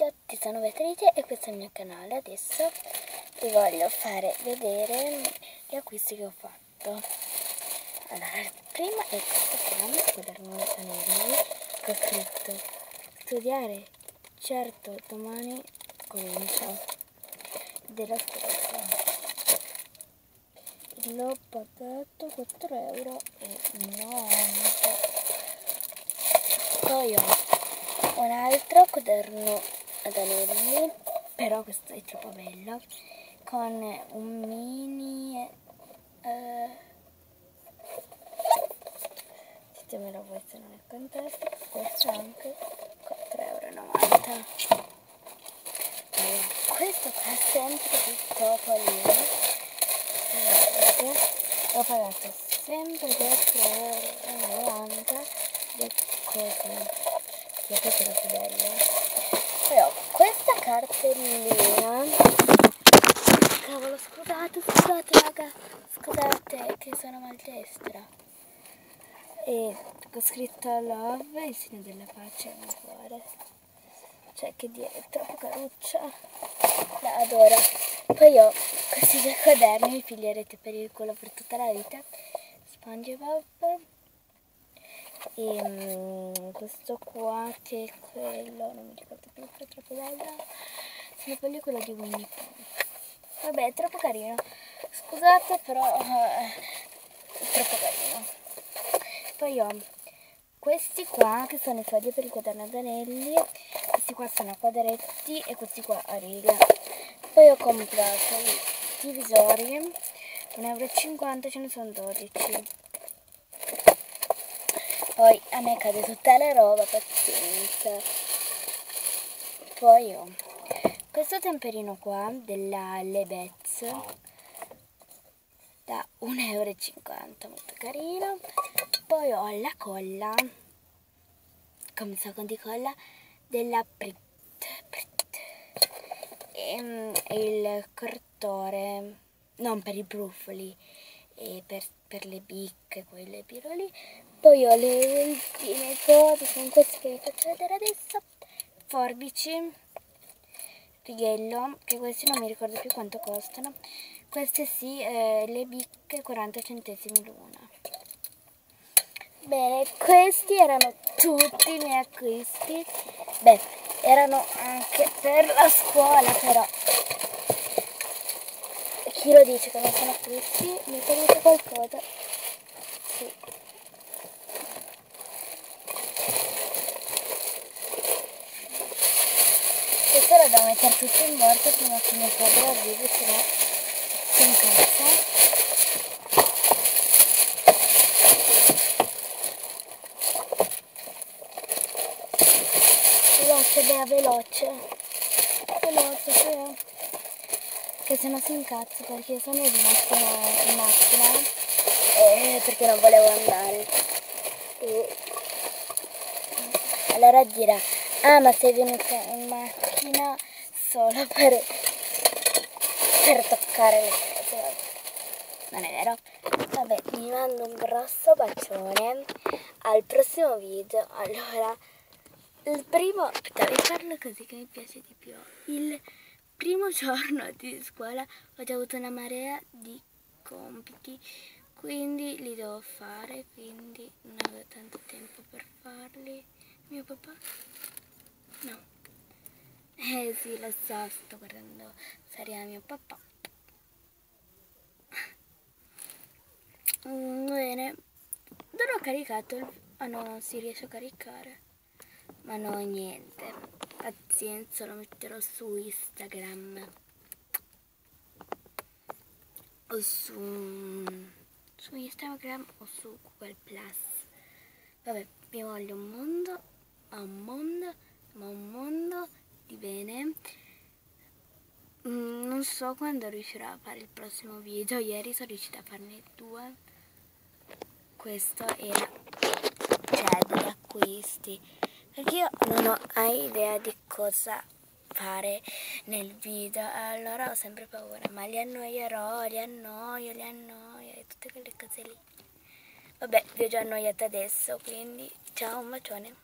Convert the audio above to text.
tutti, sono Beatrice e questo è il mio canale. Adesso vi voglio fare vedere gli acquisti che ho fatto. Allora, il primo è questo qua, il quaderno anelli, che ho scritto studiare, certo, domani comincia, della scorsa. L'ho pagato 4,90 €. Poi ho un altro quaderno ad anelli, però questo è troppo bello, con un mini ditemelo voi se non è contesto. Questo anche 4,90 €. Questo qua è sempre di Topolino, l'ho pagato sempre 4,90 €, così, che questo è più bello. Poi ho questa cartellina, cavolo, scusate raga, scusate che sono maldestra, e ho scritto love, il segno della pace e un cuore, cioè che è troppo caruccia, la adoro. Poi ho questi due quaderni, mi piglierete per il culo per tutta la vita, SpongeBob, e questo qua che è quello, non mi ricordo più, è troppo bello, sono quello di Winnie Pooh. Vabbè, è troppo carino, scusate, però è troppo carino. Poi ho questi qua che sono i fogli per il quaderno ad anelli, questi qua sono a quadretti e questi qua a riga. Poi ho comprato i divisori, 1,50 €, ce ne sono 12. Poi a me cade tutta la roba, pazienza. Poi ho questo temperino qua della Lebez da 1,50 €, molto carino. Poi ho la colla, come sacco di colla, della Brit. E il correttore, non per i brufoli, e per le bicche, quelle piroli. Poi ho le ultime cose, sono queste che vi faccio vedere adesso. Forbici, righello, che questi non mi ricordo più quanto costano. Queste sì, le bicche 40 centesimi l'una. Bene, questi erano tutti i miei acquisti. Beh, erano anche per la scuola, però chi lo dice che non sono acquisti? Mi togliete qualcosa? Sì. Questo lo devo mettere tutto in borsa prima che mio padre arrivi, se no si incazza. Veloce, Bea, veloce, Bea, che se no si incazza, perché sono rimasta in macchina perché non volevo andare. Allora dirà, ah, ma sei venuta in macchina solo per toccare le cose. Non è vero? Vabbè, vi mando un grosso bacione, al prossimo video. Allora, il primo, aspetta, vi parlo così che mi piace di più. Il primo giorno di scuola ho già avuto una marea di compiti, quindi li devo fare, quindi non avevo tanto tempo per farli. Mio papà? No. Sì, lo so, sto guardando serie a mio papà. Bene, non ho caricato, ah no, non si riesce a caricare, ma no, niente, pazienza, lo metterò su Instagram o su Instagram o su Google Plus. Vabbè, vi voglio un mondo, ma un mondo di bene. Non so quando riuscirò a fare il prossimo video. Ieri sono riuscita a farne 2. Questo era, cioè, degli acquisti, perché io non ho idea di cosa fare nel video, allora ho sempre paura, ma li annoierò, li annoio e tutte quelle cose lì. Vabbè, vi ho già annoiata adesso, quindi ciao, un bacione.